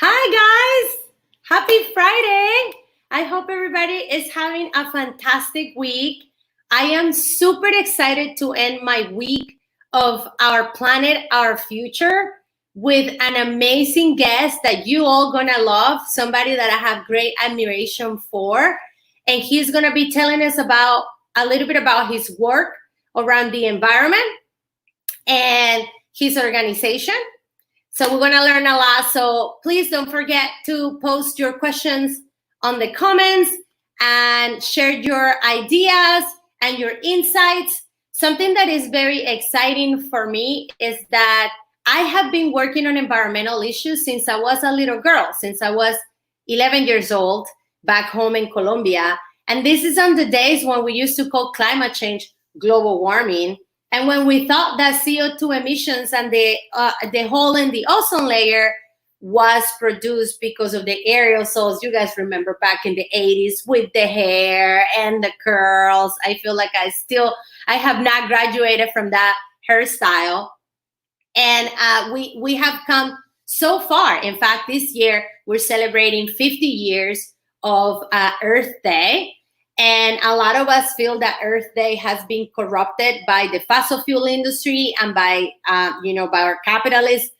Hi, guys. Happy Friday. I hope everybody is having a fantastic week. I am super excited to end my week of Our Planet, Our Future with an amazing guest that you all gonna love, somebody that I have great admiration for. And he's gonna be telling us about a little bit about his work around the environment and his organization. So we're going to learn a lot. So please don't forget to post your questions on the comments and share your ideas and your insights. Something that is very exciting for me is that I have been working on environmental issues since I was a little girl, since I was 11 years old back home in Colombia. And this is on the days when we used to call climate change global warming. And when we thought that CO2 emissions and the hole in the ozone layer was produced because of the aerosols, you guys remember back in the 80s with the hair and the curls. I feel like I have not graduated from that hairstyle. And we have come so far. In fact, this year we're celebrating 50 years of Earth Day. And a lot of us feel that Earth Day has been corrupted by the fossil fuel industry and by our capitalist,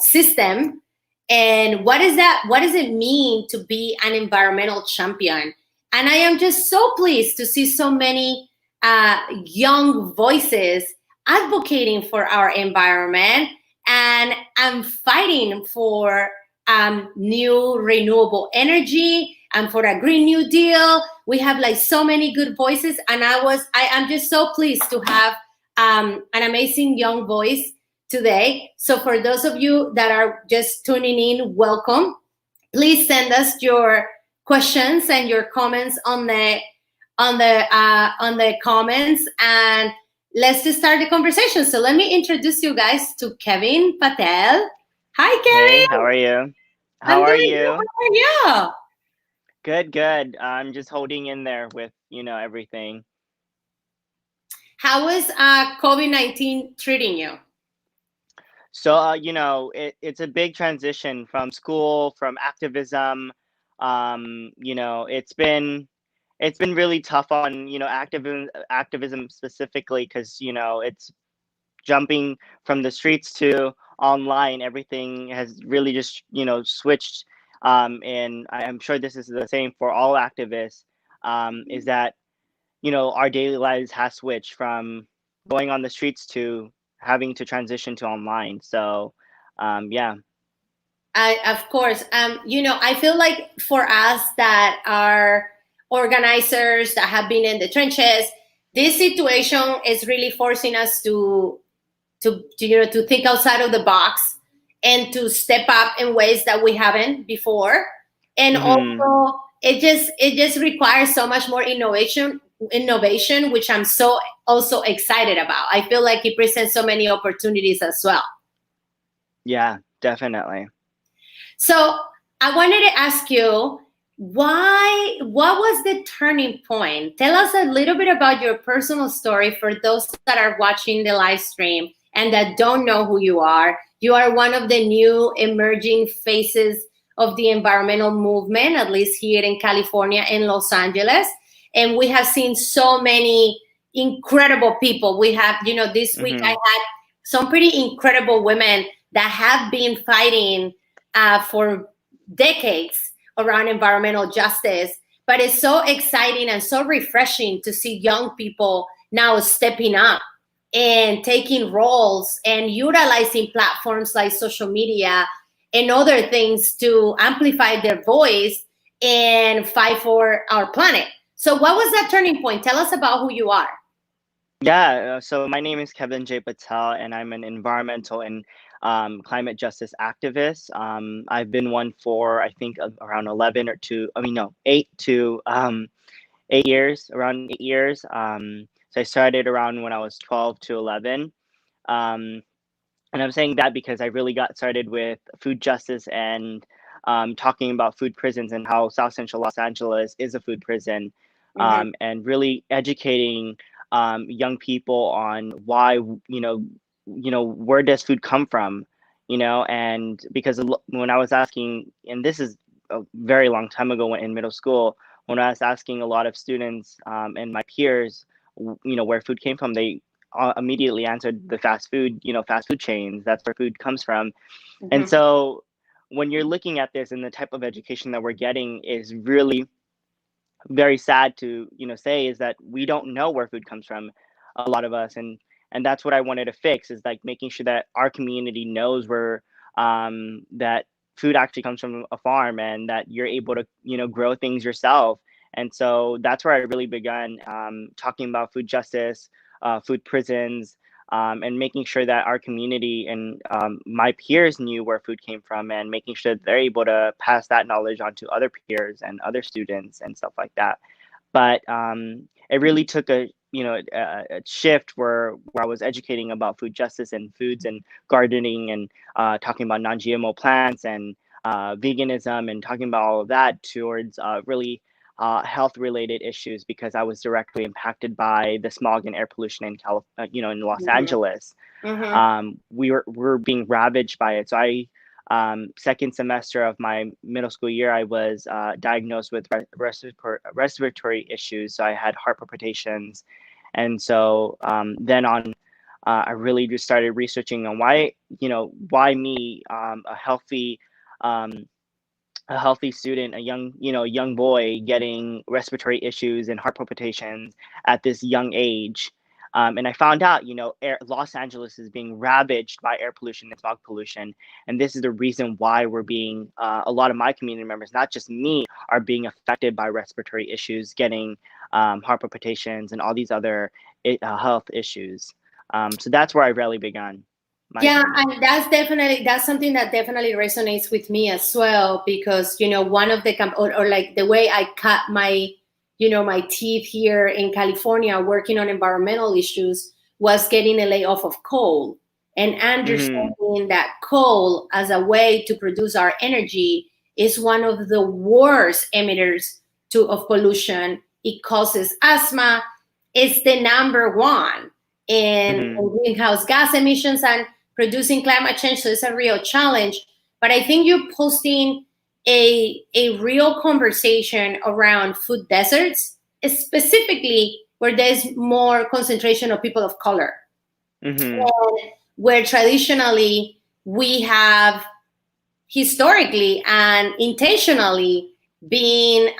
system. And what is that? What does it mean to be an environmental champion? And I am just so pleased to see so many young voices advocating for our environment and fighting for new renewable energy and for a Green New Deal. We have like so many good voices, and I am just so pleased to have an amazing young voice today. So for those of you that are just tuning in, welcome. Please send us your questions and your comments on the comments, and let's just start the conversation. So let me introduce you guys to Kevin Patel. Hi, Kevin. Hey, how are you? I'm How are doing good. you? How are you? Good. I'm just holding in there with, everything. How is COVID-19 treating you? So, it's a big transition from school, from activism. It's been really tough on, activism specifically because, it's jumping from the streets to online. Everything has really just switched, and I'm sure this is the same for all activists. Is that our daily lives has switched from going on the streets to having to transition to online. So yeah. Of course. I feel like for us that are organizers that have been in the trenches, this situation is really forcing us to think outside of the box and to step up in ways that we haven't before. And Hmm. also, it just requires so much more innovation, which I'm so also excited about. I feel like it presents so many opportunities as well. Yeah, definitely. So I wanted to ask you, what was the turning point? Tell us a little bit about your personal story for those that are watching the live stream and that don't know who you are. You are one of the new emerging faces of the environmental movement, at least here in California and Los Angeles. And we have seen so many incredible people. We have, this week I Hmm. had some pretty incredible women that have been fighting for decades around environmental justice. But it's so exciting and so refreshing to see young people now stepping up and taking roles and utilizing platforms like social media and other things to amplify their voice and fight for our planet. So, what was that turning point? Tell us about who you are. Yeah, so my name is Kevin J. Patel, and I'm an environmental and climate justice activist. I've been one for I think around 11 or two. I mean, no, 8 years, around 8 years. So I started around when I was 12 to 11. Um, and I'm saying that because I really got started with food justice and talking about food prisons and how South Central Los Angeles is a food prison, Mhm. and really educating young people on why where does food come from, And because when I was asking, and this is a very long time ago when in middle school, when I was asking a lot of students and my peers, where food came from, they immediately answered the fast food chains. That's where food comes from. And Mhm. so when you're looking at this, and the type of education that we're getting is really very sad to say, is that we don't know where food comes from, a lot of us. And that's what I wanted to fix, is like making sure that our community knows where that food actually comes from a farm, and that you're able to grow things yourself. And so that's where I really began talking about food justice, food prisons, and making sure that our community and my peers knew where food came from, and making sure that they're able to pass that knowledge on to other peers and other students and stuff like that. But it really took a shift where I was educating about food justice and foods and gardening, and talking about non-GMO plants and veganism, and talking about all of that towards really health related issues, because I was directly impacted by the smog and air pollution in in Los Mhm. Angeles. Mhm. We were being ravaged by it. So I second semester of my middle school year, I was diagnosed with respiratory issues. So I had heart palpitations, and so then on, I really just started researching on why me, um, a healthy student, a young boy, getting respiratory issues and heart palpitations at this young age. And I found out, Los Angeles is being ravaged by air pollution and smog pollution. And this is the reason why we're being, a lot of my community members, not just me, are being affected by respiratory issues, getting heart palpitations and all these other health issues. So that's where I really began my Yeah, journey. and that's something that definitely resonates with me as well, because one of the or like the way I cut my my teeth here in California working on environmental issues was getting a layoff of coal and Hmm. understanding that coal as a way to produce our energy is one of the worst emitters of pollution. It causes asthma. It's the number one in Hmm. greenhouse gas emissions, and producing climate change. So it's a real challenge. But I think you're posting a real conversation around food deserts, specifically where there's more concentration of people of color, Hmm. and where traditionally we have historically and intentionally been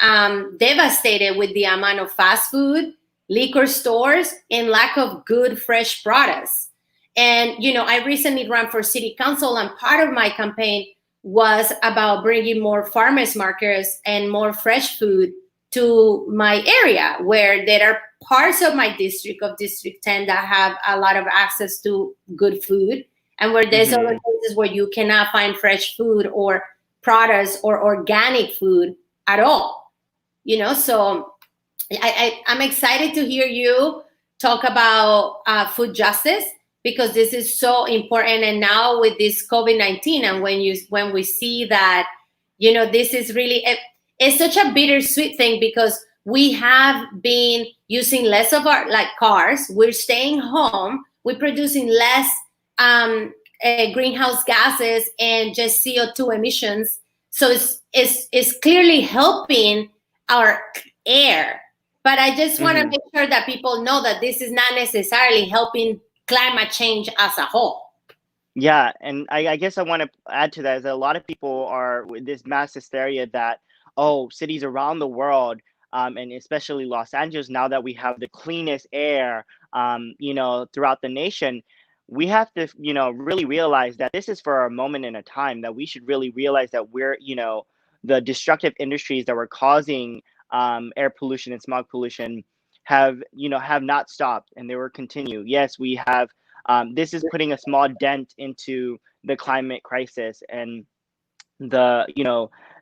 devastated with the amount of fast food, liquor stores, and lack of good fresh products. And I recently ran for city council, and part of my campaign was about bringing more farmers markets and more fresh food to my area, where there are parts of my district, of District 10, that have a lot of access to good food, and where there's other Hmm. places where you cannot find fresh food or products or organic food at all. So I'm excited to hear you talk about food justice, because this is so important. And now with this COVID-19, and when we see that, this is really it's such a bittersweet thing, because we have been using less of our like cars. We're staying home. We're producing less um, greenhouse gases and just CO2 emissions. So it's clearly helping our air, but I just want to Hmm. make sure that people know that this is not necessarily helping climate change as a whole. Yeah, and I guess I want to add to that, is that a lot of people are with this mass hysteria that, oh, cities around the world, and especially Los Angeles, now that we have the cleanest air, throughout the nation, we have to, really realize that this is for a moment in a time, that we should really realize that the destructive industries that were causing air pollution and smog pollution have not stopped, and they will continue. Yes, we have this is putting a small dent into the climate crisis, and the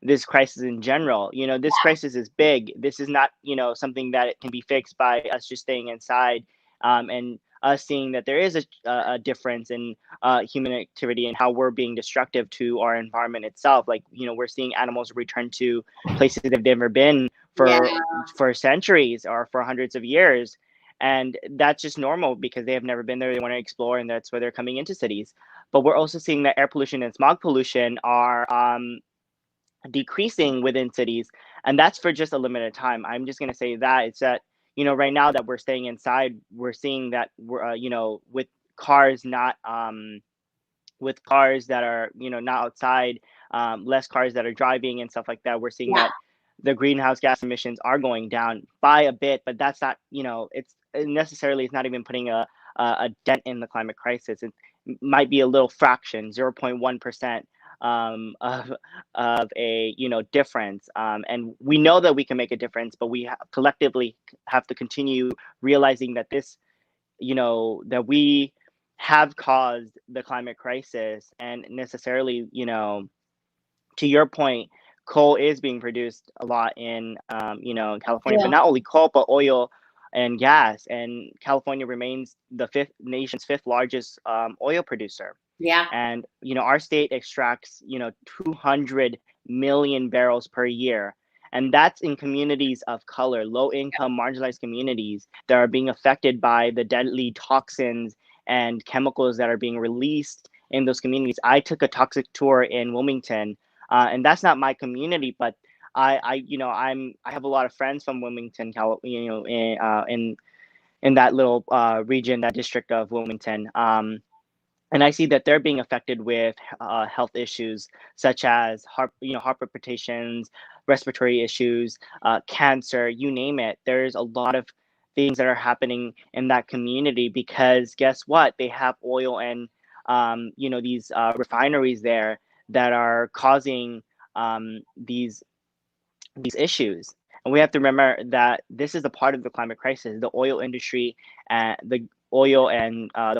this crisis in general. This crisis is big. This is not something that can be fixed by us just staying inside, and us seeing that there is a difference in human activity and how we're being destructive to our environment itself. Like, we're seeing animals return to places they've never been Yeah. for centuries or for hundreds of years, and that's just normal because they have never been there. They want to explore, and that's why they're coming into cities. but we're also seeing that air pollution and smog pollution are decreasing within cities, and that's for just a limited time. I'm just going to say that it's that, right now that we're staying inside, we're seeing that we're with cars not with cars that are not outside, less cars that are driving and stuff like that, we're seeing Yeah. that the greenhouse gas emissions are going down by a bit, but that's not, it's not even putting a dent in the climate crisis. It might be a little fraction, 0.1%, of a difference, and we know that we can make a difference, but we collectively have to continue realizing that that we have caused the climate crisis, and necessarily, to your point, coal is being produced a lot in California, but Yeah. not only coal, but oil and gas. And California remains the nation's fifth largest oil producer. Yeah. And our state extracts 200 million barrels per year, and that's in communities of color, low income, marginalized communities that are being affected by the deadly toxins and chemicals that are being released in those communities. I took a toxic tour in Wilmington, and that's not my community, but I have a lot of friends from Wilmington, in that little region, that district of Wilmington. And I see that they're being affected with health issues such as heart palpitations, respiratory issues, cancer, you name it. There's a lot of things that are happening in that community because guess what? They have oil and these refineries there that are causing these issues. And we have to remember that this is a part of the climate crisis. The oil industry and the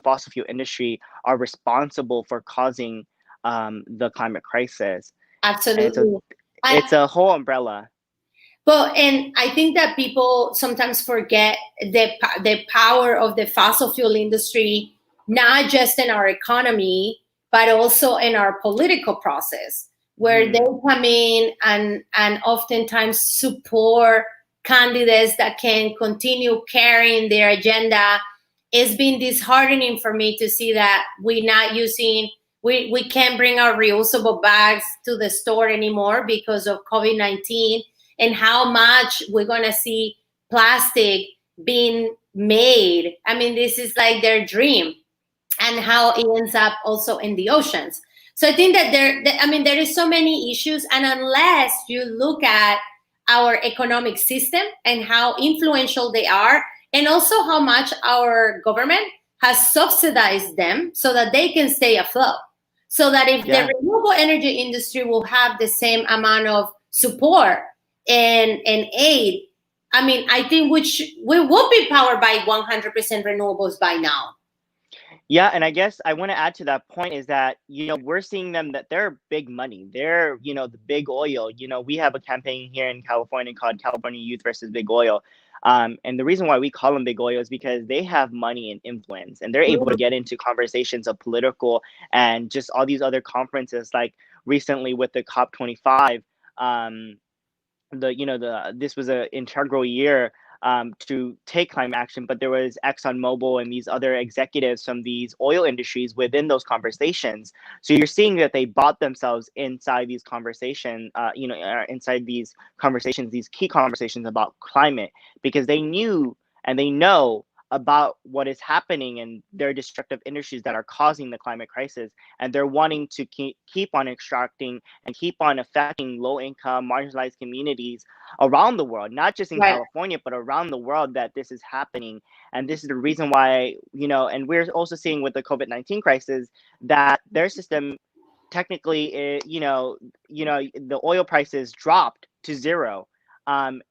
fossil fuel industry are responsible for causing the climate crisis. And so Absolutely. I, it's a whole umbrella. Well, and I think that people sometimes forget the power of the fossil fuel industry, not just in our economy, but also in our political process, where they Mhm. come in and oftentimes support candidates that can continue carrying their agenda. It's been disheartening for me to see that we can't bring our reusable bags to the store anymore because of COVID-19, and how much we're going to see plastic being made. I mean, this is like their dream, and how it ends up also in the oceans. So I think that there is so many issues, and unless you look at our economic system and how influential they are, and also how much our government has subsidized them so that they can stay afloat. So that if the Yeah. renewable energy industry will have the same amount of support and aid, I mean, I think we will be powered by 100% renewables by now. Yeah, and I guess I want to add to that point is that, we're seeing them that they're big money. They're, the big oil. We have a campaign here in California called California Youth versus Big Oil. And the reason why we call them big oil is because they have money and influence, and they're able to get into conversations of political and just all these other conferences, like recently with the COP25. This was an integral year to take climate action, but there was ExxonMobil and these other executives from these oil industries within those conversations. So you're seeing that they bought themselves inside these conversations, these key conversations about climate, because they knew and they know about what is happening in their destructive industries that are causing the climate crisis, and they're wanting to keep on extracting and keep on affecting low income, marginalized communities around the world, not just in Right. California, but around the world, that this is happening. And this is the reason why, and we're also seeing with the COVID-19 crisis that their system technically, the oil prices dropped to zero. And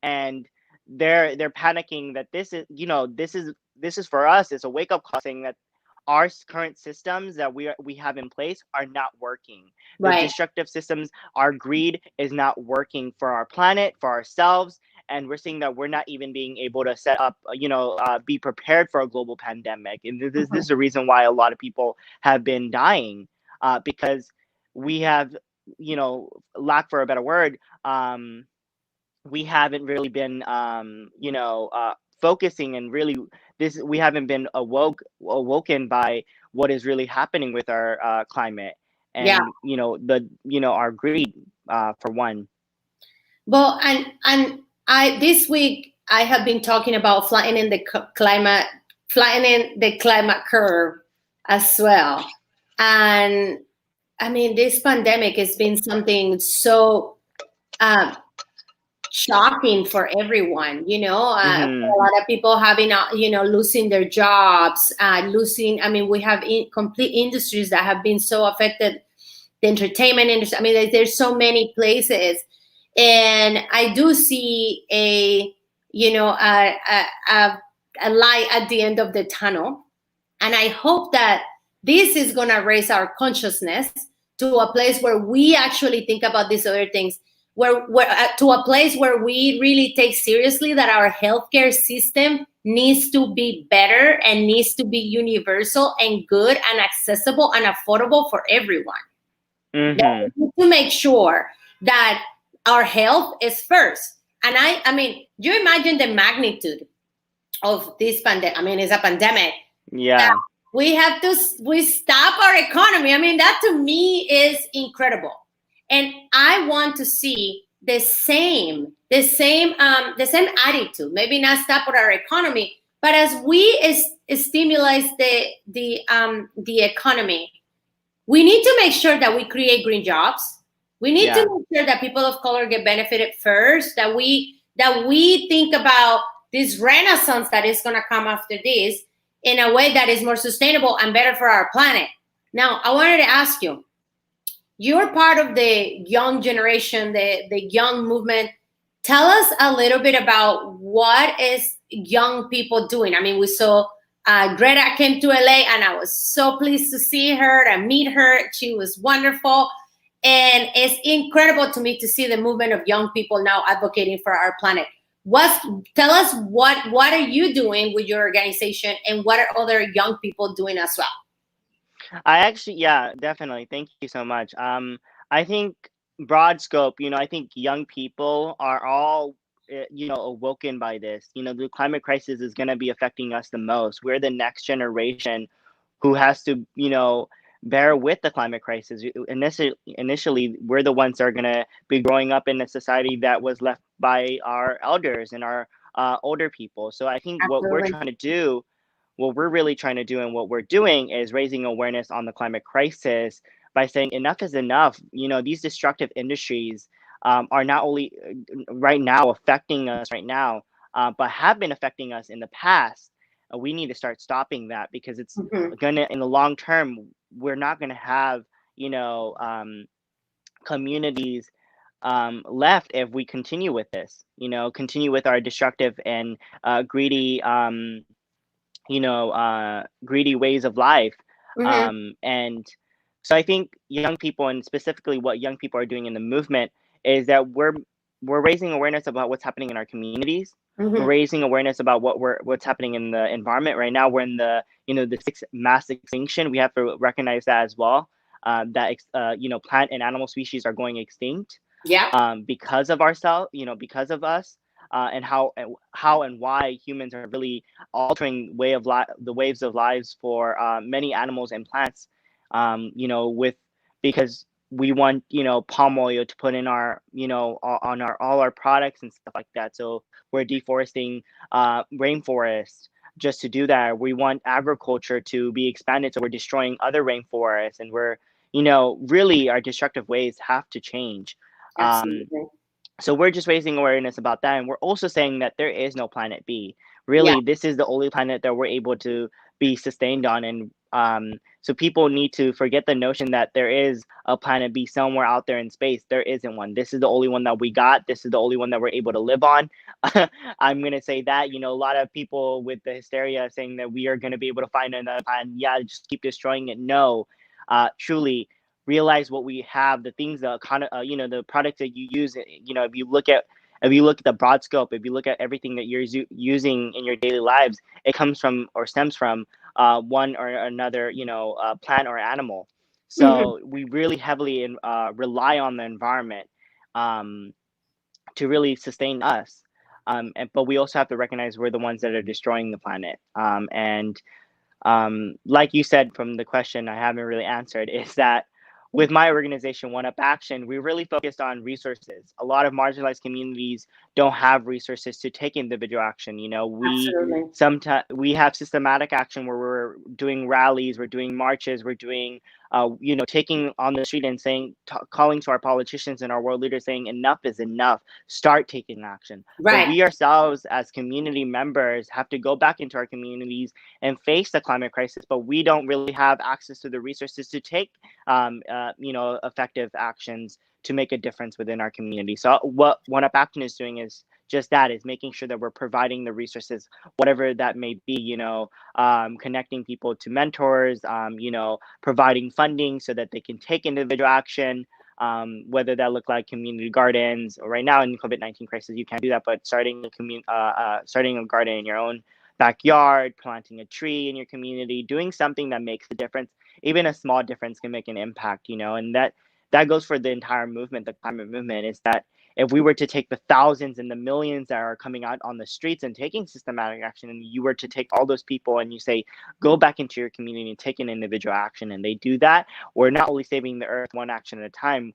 they're panicking that this is for us. It's a wake up call saying that our current systems that we have in place are not working. The Right. destructive systems, our greed is not working for our planet, for ourselves, and we're seeing that we're not even being able to set up, be prepared for a global pandemic. And this is the reason why a lot of people have been dying, because we have, lack for a better word, we haven't really been focusing, and really we haven't been awoken by what is really happening with our climate, Yeah. and our greed, for one. Well, and I this week I have been talking about flattening the climate curve as well. And I mean, this pandemic has been something so um, shocking for everyone. Mm-hmm. For a lot of people having, losing their jobs, losing. I mean, we have complete industries that have been so affected. The entertainment industry. I mean, there's so many places, and I do see a light at the end of the tunnel, and I hope that this is going to raise our consciousness to a place where we actually think about these other things, where to a place where we really take seriously that our healthcare system needs to be better and needs to be universal and good and accessible and affordable for everyone. Mm-hmm. We need to make sure that our health is first. And I mean, you imagine the magnitude of this pandemic. I mean, it's a pandemic that Yeah. we stop our economy. I mean, that to me is incredible. And I want to see the same attitude. Maybe not stop with our economy, but as we stimulate the economy, we need to make sure that we create green jobs. We need to Yeah. make sure that people of color get benefited first. That we think about this renaissance that is going to come after this in a way that is more sustainable and better for our planet. Now, I wanted to ask you. You're part of the young generation, the young movement. Tell us a little bit about what is young people doing. I mean, we saw Greta came to LA, and I was so pleased to see her and meet her. She was wonderful. And it's incredible to me to see the movement of young people now advocating for our planet. Tell us what are you doing with your organization, and what are other young people doing as well? I actually, yeah, definitely. Thank you so much. I think broad scope, I think young people are all, awoken by this. The climate crisis is going to be affecting us the most. We're the next generation who has to, bear with the climate crisis. Initially, we're the ones that are going to be growing up in a society that was left by our elders and our older people. So I think Absolutely. what we're really trying to do and what we're doing is raising awareness on the climate crisis by saying enough is enough. These destructive industries are not only right now affecting us right now, but have been affecting us in the past. We need to start stopping that, because it's Mhm. gonna, in the long term, we're not gonna have, communities left if we continue with this. Continue with our destructive and greedy greedy ways of life. Mhm. And so I think young people, and specifically what young people are doing in the movement, is that we're raising awareness about what's happening in our communities. We're Mhm. raising awareness about what's happening in the environment right now. We're in the sixth mass extinction. We have to recognize that as well. That plant and animal species are going extinct, Yeah. because of ourselves, because of us, and how and why humans are really altering the waves of lives for many animals and plants, with because we want palm oil to put in our on our all our products and stuff like that. So we're deforesting rainforests just to do that. We want agriculture to be expanded, so we're destroying other rainforests, and we're really our destructive ways have to change. um, Absolutely. so we're just raising awareness about that, and we're also saying that there is no planet B. Yeah. Really, this is the only planet that we're able to be sustained on, and so people need to forget the notion that there is a planet B somewhere out there in space. There isn't one. This is the only one that we got. This is the only one that we're able to live on. I'm gonna say that a lot of people with the hysteria saying that we are gonna be able to find another planet. Yeah, just keep destroying it. No, truly realize what we have, the things that kind of the products that you use. If you look at the broad scope, if you look at everything that you're using in your daily lives, it comes from or stems from one or another plant or animal. Mhm. So we really heavily rely on the environment um, to really sustain us. But we also have to recognize we're the ones that are destroying the planet. And like you said from the question I haven't really answered, is that with my organization, One Up Action, we really focused on resources. A lot of marginalized communities don't have resources to take individual action. You know, Absolutely. sometimes we have systematic action where we're doing rallies, we're doing marches, we're doing, taking on the street and saying, calling to our politicians and our world leaders, saying enough is enough. Start taking action. But Right. we ourselves, as community members, have to go back into our communities and face the climate crisis. But we don't really have access to the resources to take effective actions to make a difference within our community. So what One Up Action is doing is just that, is making sure that we're providing the resources, whatever that may be, connecting people to mentors, providing funding so that they can take individual action, whether that look like community gardens, or right now in COVID-19 crisis, you can't do that, but starting a garden in your own backyard, planting a tree in your community, doing something that makes a difference. Even a small difference can make an impact, and that goes for the entire movement, the climate movement, is that if we were to take the thousands and the millions that are coming out on the streets and taking systematic action, and you were to take all those people and you say, go back into your community and take an individual action, and they do that, we're not only saving the earth one action at a time,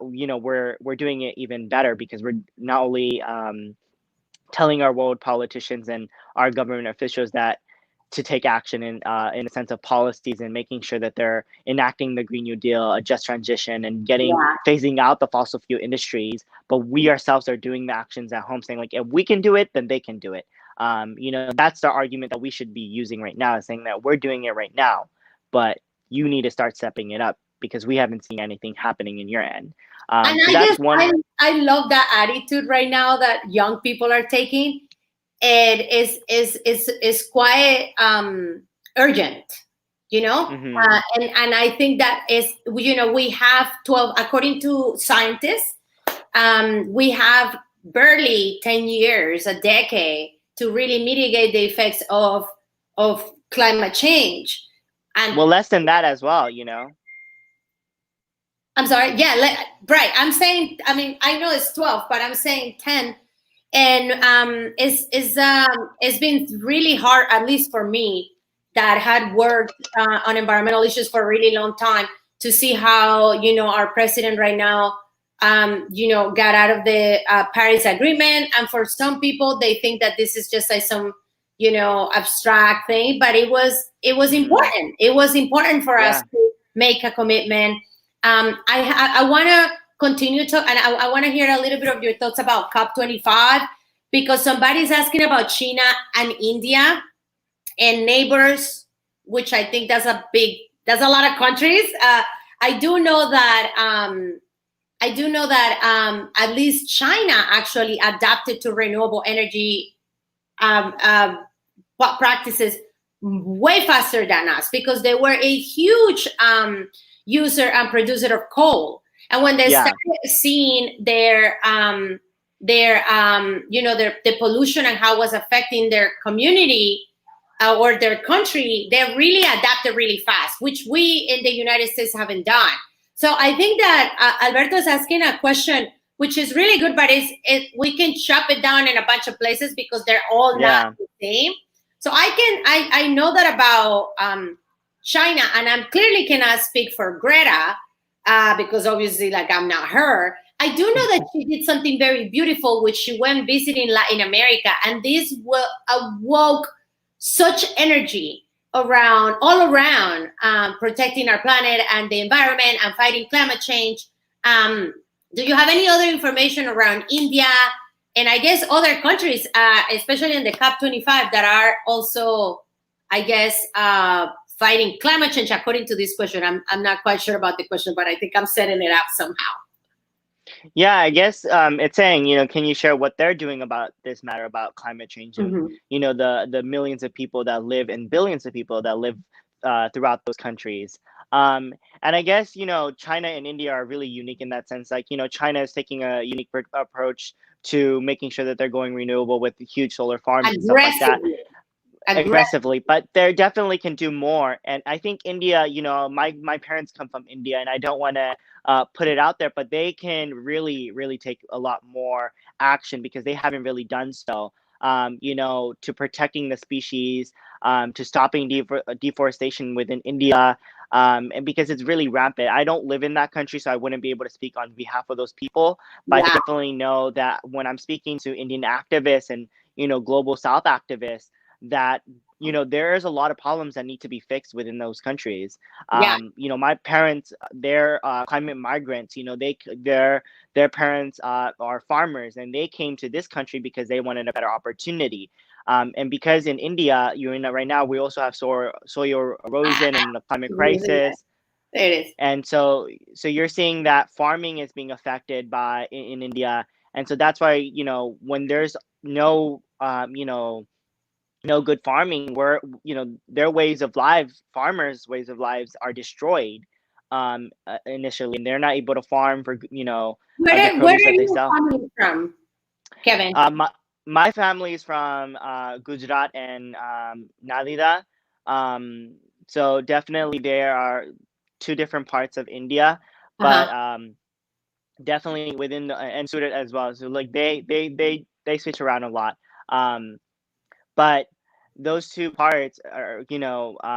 we're doing it even better, because we're not only telling our world politicians and our government officials that to take action in a sense of policies, and making sure that they're enacting the Green New Deal, a just transition, and Yeah. phasing out the fossil fuel industries. But we ourselves are doing the actions at home, saying, like, if we can do it, then they can do it. That's the argument that we should be using right now, is saying that we're doing it right now, but you need to start stepping it up, because we haven't seen anything happening in your end. And So I guess that's one. I love that attitude right now that young people are taking. It is quite urgent, Hmm. and I think that is, we have 12, according to scientists, we have barely 10 years, a decade, to really mitigate the effects of climate change. And Well, less than that as well. I'm sorry, yeah, right. I'm saying, I mean, I know it's 12, but I'm saying 10. And it's been really hard, at least for me, that had worked on environmental issues for a really long time, to see how, our president right now, got out of the Paris Agreement. And for some people, they think that this is just like some, abstract thing, but it was Hmm. important. It was important for us Yeah. to make a commitment. I want to continue to, and I want to hear a little bit of your thoughts about COP25, because somebody's asking about China and India and neighbors, which I think that's a lot of countries. I do know that at least China actually adapted to renewable energy um, um, practices way faster than us, because they were a huge user and producer of coal. And when they Yeah. started seeing the pollution and how it was affecting their community or their country, they really adapted really fast, which we in the United States haven't done. So I think that Alberto is asking a question which is really good, but we can chop it down in a bunch of places because they're all not Yeah. the same. So I know that about China, and I clearly cannot speak for Greta because obviously, like, I'm not her. I do know that she did something very beautiful, which she went visiting Latin America, and this awoke such energy all around protecting our planet and the environment and fighting climate change. Do you have any other information around India and I guess other countries, especially in the COP25, that are also, I guess, fighting climate change? According to this question, I'm not quite sure about the question, but I think I'm setting it up somehow. Yeah, I guess it's saying, can you share what they're doing about this matter about climate change, and Mm-hmm. the millions of people that live, and billions of people that live throughout those countries. And I guess, China and India are really unique in that sense. Like, China is taking a unique approach to making sure that they're going renewable with huge solar farms and stuff like that, Aggressively, aggressive. aggressively, but they definitely can do more. And I think India, my parents come from India, and I don't want to put it out there, but they can really take a lot more action, because they haven't really done so. to protecting the species, to stopping deforestation within India, and because it's really rampant. I don't live in that country, so I wouldn't be able to speak on behalf of those people. But I Yeah. definitely know that when I'm speaking to Indian activists and global South activists, that there is a lot of problems that need to be fixed within those countries. Yeah. My parents, they're climate migrants. Their parents are farmers, and they came to this country because they wanted a better opportunity. And because in India, right now, we also have soil erosion and the climate crisis. It is. And so you're seeing that farming is being affected in India. And so that's why, when there's no good farming, where their farmers ways of lives are destroyed initially, and they're not able to farm for the Where produce are that they you sell. coming from, Kevin? My family is from Gujarat and Nalida. So definitely there are two different parts of India, but Uh-huh. definitely within and Surat as well. So like they switch around a lot. Um, but those two parts are,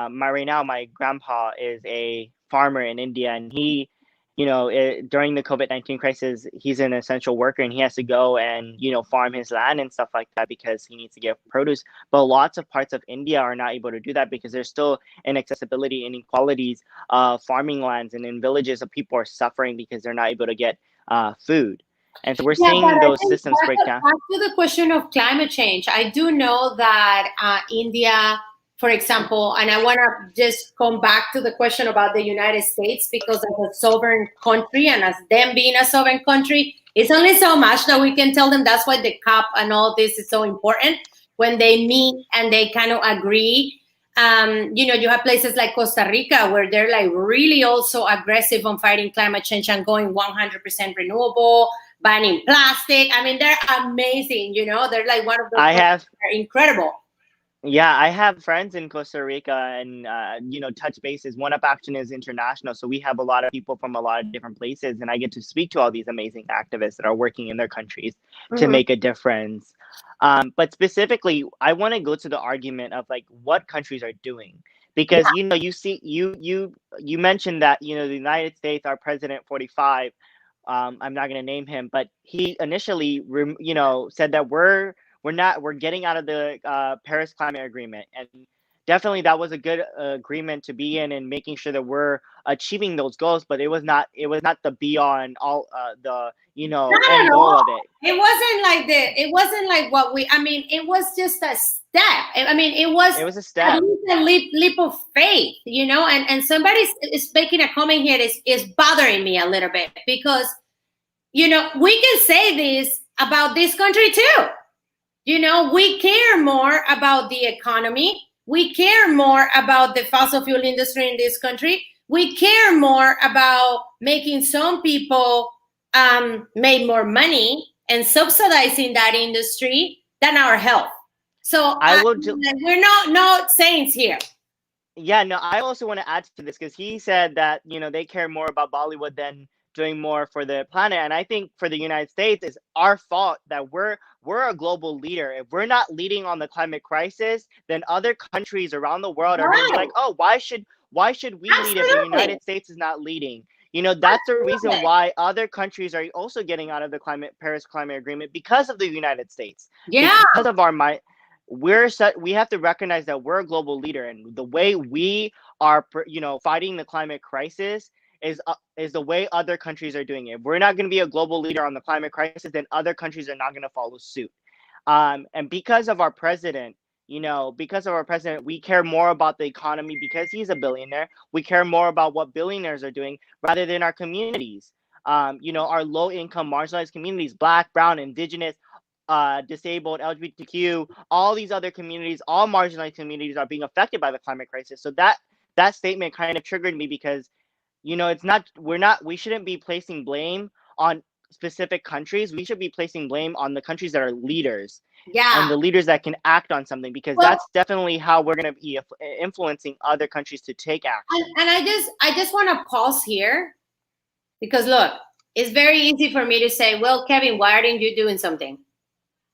my right now my grandpa is a farmer in India, and he, during the COVID-19 crisis, he's an essential worker, and he has to go and farm his land and stuff like that because he needs to get produce. But lots of parts of India are not able to do that because there's still inaccessibility, inequalities of farming lands, and in villages, people are suffering because they're not able to get food. And so we're Yeah, but seeing I those think systems break down. back to the question of climate change, I do know that India, for example, and I want to just come back to the question about the United States, because as a sovereign country and as them being a sovereign country, it's only so much that we can tell them. That's why the COP and all this is so important when they meet and they kind of agree. You have places like Costa Rica where they're like really also aggressive on fighting climate change and going 100% renewable, banning plastic. I mean, they're amazing. They're like one of those I countries have that are incredible. Yeah, I have friends in Costa Rica, and touch bases. One Up Action is international, so we have a lot of people from a lot of different places, and I get to speak to all these amazing activists that are working in their countries to Mhm. make a difference. But specifically, I want to go to the argument of like what countries are doing, because you mentioned that the United States, our president 45. I'm not going to name him, but he initially, said that we're getting out of the Paris Climate Agreement, and definitely that was a good agreement to be in, and making sure that we're achieving those goals. But it was not the be all and all, the Not end at goal all. of it. It wasn't like what we. I mean, it was just a step. I mean, it was It was a at step. least a leap of faith. And somebody is making a comment here is bothering me a little bit, because we can say this about this country too. We care more about the economy. We care more about the fossil fuel industry in this country. We care more about making some people make more money and subsidizing that industry than our health. So I will. Ju- we're not saints here. Yeah, no, I also want to add to this because he said that, they care more about Bollywood than doing more for the planet. And I think for the United States, it's our fault that we're a global leader. If we're not leading on the climate crisis, then other countries around the world are going to be Right. like, oh, why should we lead if the Absolutely. United States is not leading? That's the reason Absolutely. why other countries are also getting out of the Paris Climate Agreement, because of the United States, Yeah. because of we have to recognize that we're a global leader, and the way we are fighting the climate crisis is the way other countries are doing it. If we're not going to be a global leader on the climate crisis, then other countries are not going to follow suit. And because of our president, we care more about the economy because he's a billionaire. We care more about what billionaires are doing rather than our communities. Our low income marginalized communities, Black, brown, indigenous, disabled, LGBTQ, all these other communities, all marginalized communities are being affected by the climate crisis. So that statement kind of triggered me because, we shouldn't be placing blame on specific countries. We should be placing blame on the countries that are leaders, and Yeah. the leaders that can act on something, because Well, that's definitely how we're going to be influencing other countries to take action. and I just want to pause here, because look, it's very easy for me to say, well, Kevin, why aren't you doing something?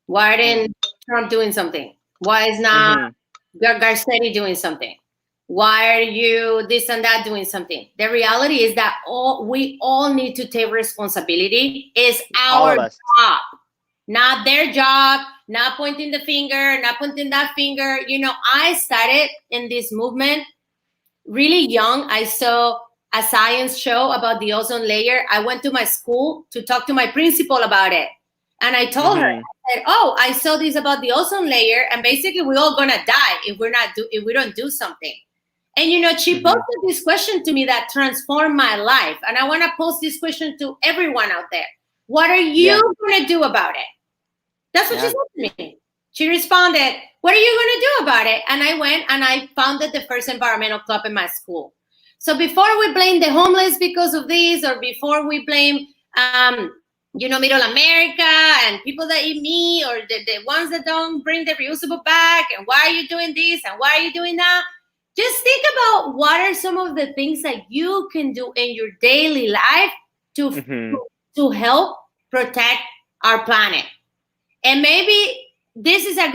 Why Mm. didn't Trump doing something? Why is not Garcetti doing something? Why are you this and that doing something? The reality is that we all need to take responsibility. It's All our of us. job, not their job, not pointing the finger, not pointing that finger. I started in this movement really young. I saw a science show about the ozone layer. I went to my school to talk to my principal about it. And I told her, I said, "Oh, I saw this about the ozone layer, and basically we're all gonna die if we don't do something." And she posted this question to me that transformed my life. And I want to post this question to everyone out there. What are you gonna do about it? That's what she said to me. She responded, "What are you going to do about it?" And I went and I founded the first environmental club in my school. So before we blame the homeless because of this, or before we blame, Middle America and people that eat meat, or the ones that don't bring the reusable bag, and why are you doing this and why are you doing that? Just think about what are some of the things that you can do in your daily life to help protect our planet. And maybe this is a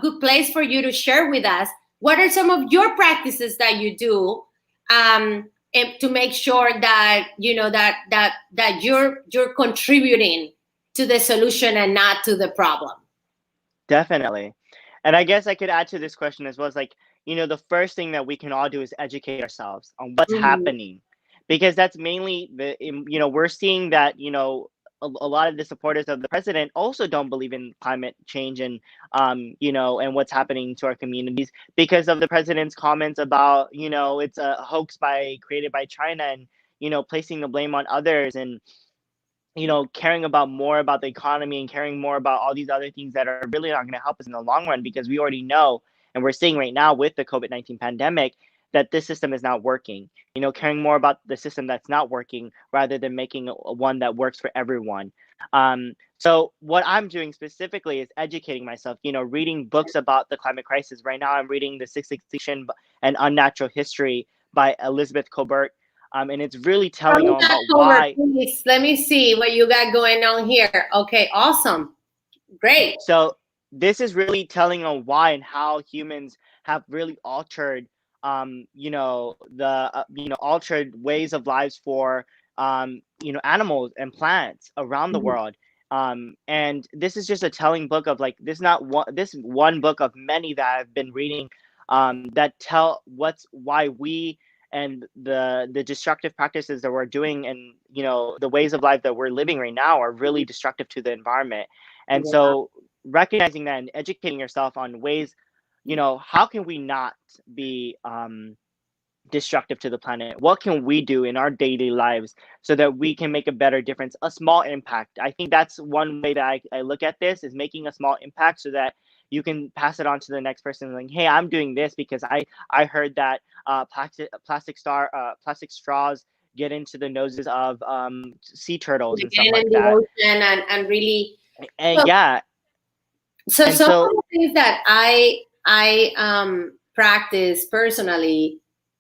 good place for you to share with us what are some of your practices that you do to make sure that that you're contributing to the solution and not to the problem. Definitely. And I guess I could add to this question as well as like, the first thing that we can all do is educate ourselves on what's happening, because that's mainly we're seeing that, a lot of the supporters of the president also don't believe in climate change and, and what's happening to our communities because of the president's comments about, it's a hoax created by China and, placing the blame on others and, caring about more about the economy and caring more about all these other things that are really not going to help us in the long run, because we already know, and we're seeing right now with the COVID-19 pandemic, that this system is not working. Caring more about the system that's not working rather than making one that works for everyone. So what I'm doing specifically is educating myself, reading books about the climate crisis. Right now I'm reading The Sixth Extinction and Unnatural History by Elizabeth Colbert. And it's really telling them about why. Please, let me see what you got going on here. Okay, awesome. Great. So this is really telling on why and how humans have really altered, altered ways of lives for, animals and plants around the world. And this is just a telling book of like, this one book of many that I've been reading, that tell why we and the destructive practices that we're doing and the ways of life that we're living right now are really destructive to the environment. And so recognizing that and educating yourself on ways, how can we not be destructive to the planet? What can we do in our daily lives so that we can make a better difference, a small impact? I think that's one way that I look at this, is making a small impact so that you can pass it on to the next person, like, hey, I'm doing this because I heard that plastic straws get into the noses of sea turtles and stuff like that. Ocean and really, and so and some so of the things that I practice personally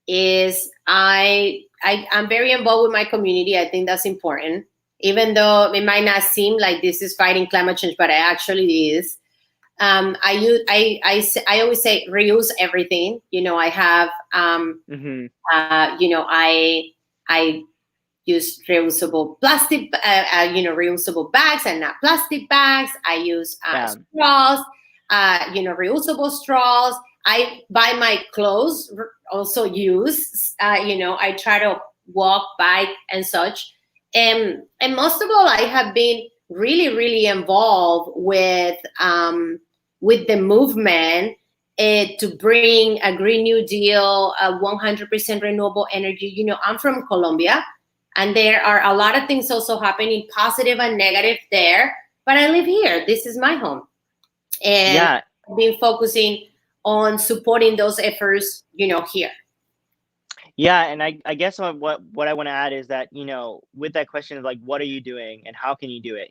is I'm very involved with my community. I think that's important, even though it might not seem like this is fighting climate change, but it actually is. I always say reuse everything. I have I use reusable plastic, reusable bags and not plastic bags. I use straws, reusable straws. I buy my clothes, also use, I try to walk, bike and such. And most of all, I have been really, really involved with the movement to bring a Green New Deal, 100% renewable energy. I'm from Colombia, and there are a lot of things also happening, positive and negative there. But I live here. This is my home. And I've been focusing on supporting those efforts, here. Yeah, and I guess what I want to add is that, with that question of like, what are you doing and how can you do it?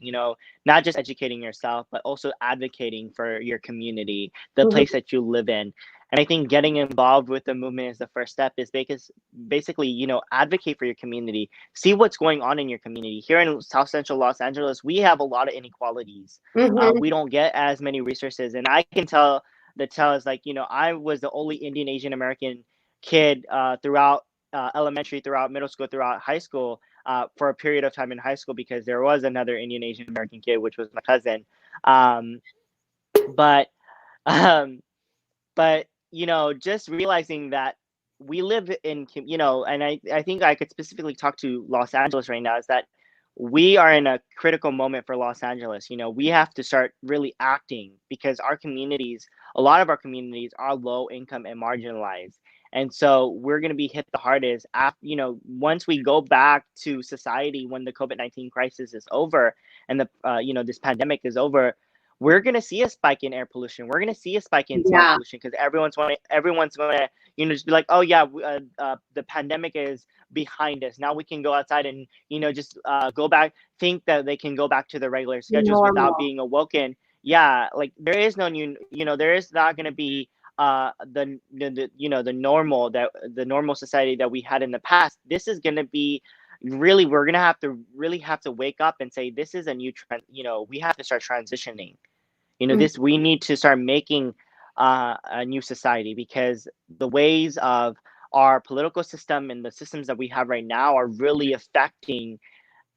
Not just educating yourself, but also advocating for your community, the Mhm. place that you live in. And I think getting involved with the movement is the first step, is because basically, advocate for your community, see what's going on in your community. Here in South Central Los Angeles, we have a lot of inequalities. Mhm. We don't get as many resources. And I can tell the tell is like, I was the only Indian Asian American kid throughout elementary, throughout middle school, throughout high school, for a period of time in high school, because there was another Indian Asian American kid, which was my cousin. Um, but um, but just realizing that we live in, and I think I could specifically talk to Los Angeles right now, is that we are in a critical moment for Los Angeles. We have to start really acting, because our communities, a lot of our communities, are low income and marginalized. And so we're going to be hit the hardest after, once we go back to society, when the COVID-19 crisis is over, and this pandemic is over. We're gonna see a spike in air pollution. We're gonna see a spike in sound Yeah, pollution, because everyone's gonna, just be like, oh yeah, the pandemic is behind us. Now we can go outside and, just go back, think that they can go back to their regular schedules without normal. being awoken. Yeah, like there is no new, there is not gonna be the normal, that the normal society that we had in the past. This is gonna be really, we're gonna have to wake up and say, this is a new trend. We have to start transitioning. Mhm. This, we need to start making a new society, because the ways of our political system and the systems that we have right now are really affecting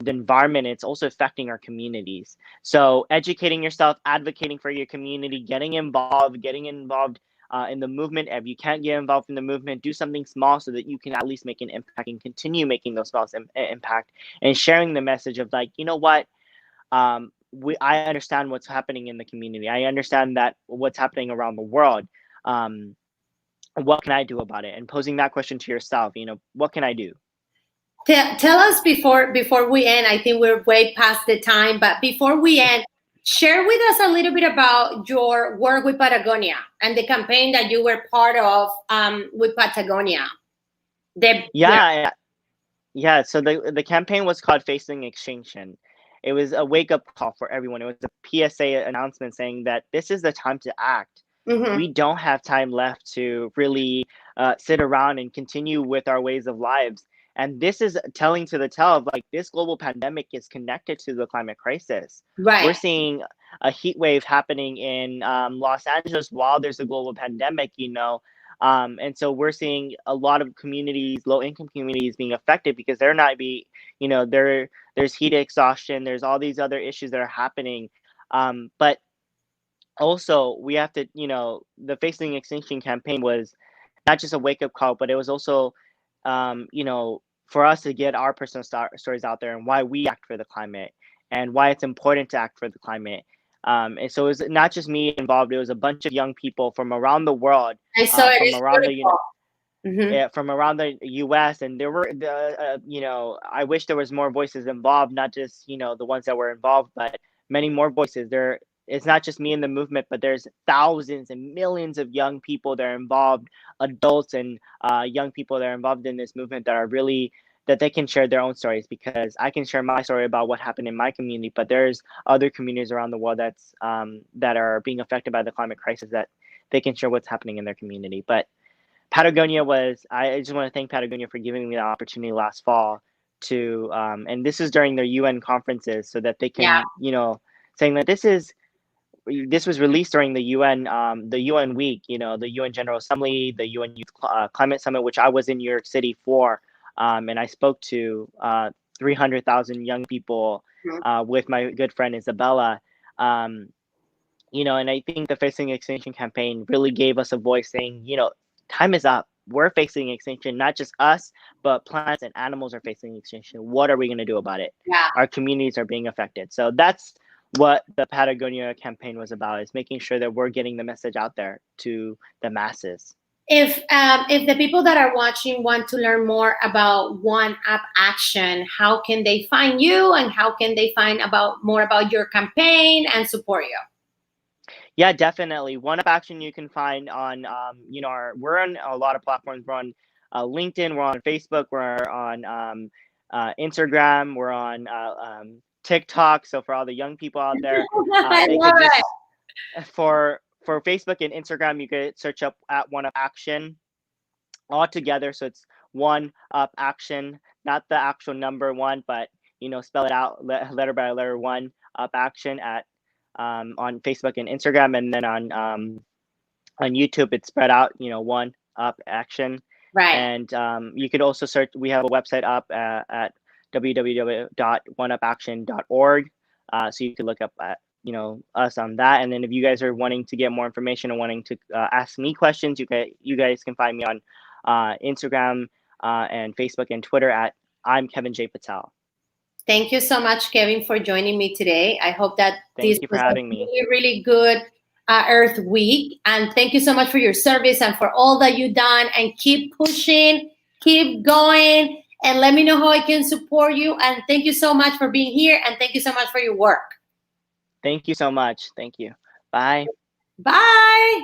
the environment. It's also affecting our communities. So educating yourself, advocating for your community, getting involved in the movement. If you can't get involved in the movement, do something small so that you can at least make an impact, and continue making those small impact, and sharing the message of like, what, I understand what's happening in the community. I understand that what's happening around the world. Um, what can I do about it? And posing that question to yourself, what can I do? Tell us before we end. I think we're way past the time, but before we end, share with us a little bit about your work with Patagonia and the campaign that you were part of with Patagonia. Yeah. Yeah, yeah. So the campaign was called Facing Extinction. It was a wake up call for everyone. It was a PSA announcement saying that this is the time to act. Hmm. We don't have time left to really sit around and continue with our ways of lives. And this is telling to the tale of like, this global pandemic is connected to the climate crisis. We're Right. seeing a heat wave happening in Los Angeles while there's a global pandemic, and so we're seeing a lot of communities, low income communities, being affected, because they're not be, there's heat exhaustion, there's all these other issues that are happening. But also we have to, the Facing Extinction campaign was not just a wake up call, but it was also, for us to get our personal stories out there, and why we act for the climate, and why it's important to act for the climate. And so it was not just me involved; it was a bunch of young people from around the world, I saw it. from It's around beautiful. Hmm. from around the U.S. And there were I wish there was more voices involved, not just the ones that were involved, but many more voices. There, it's not just me in the movement, but there's thousands and millions of young people that are involved, adults and young people that are involved in this movement, that are really, that they can share their own stories, because I can share my story about what happened in my community, but there's other communities around the world that are being affected by the climate crisis, that they can share what's happening in their community. But Patagonia was, I just want to thank Patagonia for giving me the opportunity last fall to, and this is during their UN conferences, so that they Yeah. can, saying that this was released during the UN week, the UN General Assembly, the UN Youth Climate Summit, which I was in New York City for, and I spoke to 300,000 young people Mhm. with my good friend Isabella. Um, and I think the Facing Extinction campaign really gave us a voice, saying, time is up. We're facing extinction, not just us, but plants and animals are facing extinction. What are we going to do about it? Yeah. Our communities are being affected. So that's what the Patagonia campaign was about, is making sure that we're getting the message out there to the masses. If the people that are watching want to learn more about One Up Action, how can they find you, and how can they find about more about your campaign and support you? Yeah, definitely. One Up Action you can find on, we're on a lot of platforms. We're on LinkedIn. We're on Facebook. We're on Instagram. We're on TikTok. So for all the young people out there, I they love could just it. for Facebook and Instagram, you could search up at One Up Action all together. So it's One Up Action, not the actual number one, but spell it out letter by letter, One Up Action at on Facebook and Instagram, and then on YouTube it's spread out, One Up Action. Right. And you could also search. We have a website up at www.oneupaction.org, so you could look up at us on that. And then if you guys are wanting to get more information and wanting to ask me questions, you guys can find me on Instagram and Facebook and Twitter at I'm Kevin J. Patel. Thank you so much, Kevin, for joining me today. I hope that Thank this you for was having a me. really, really good Earth Week. And thank you so much for your service and for all that you've done. And keep pushing, keep going, and let me know how I can support you. And thank you so much for being here. And thank you so much for your work. Thank you so much. Thank you. Bye. Bye.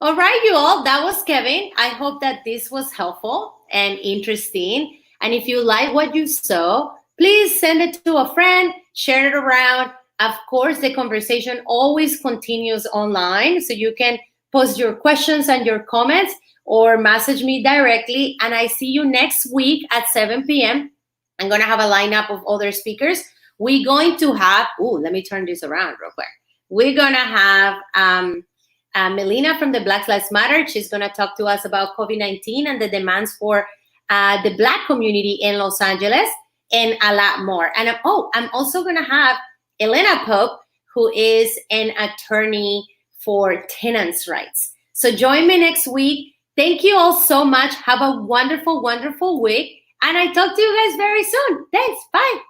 All right, you all. That was Kevin. I hope that this was helpful and interesting. And if you like what you saw, please send it to a friend, share it around. Of course, the conversation always continues online, so you can post your questions and your comments or message me directly. And I see you next week at 7 p.m. I'm going to have a lineup of other speakers. We're going to have, let me turn this around real quick. We're going to have Melina from the Black Lives Matter. She's going to talk to us about COVID-19 and the demands for the Black community in Los Angeles, and a lot more. And I'm also going to have Elena Pope, who is an attorney for tenants' rights. So join me next week. Thank you all so much. Have a wonderful, wonderful week. And I talk to you guys very soon. Thanks. Bye.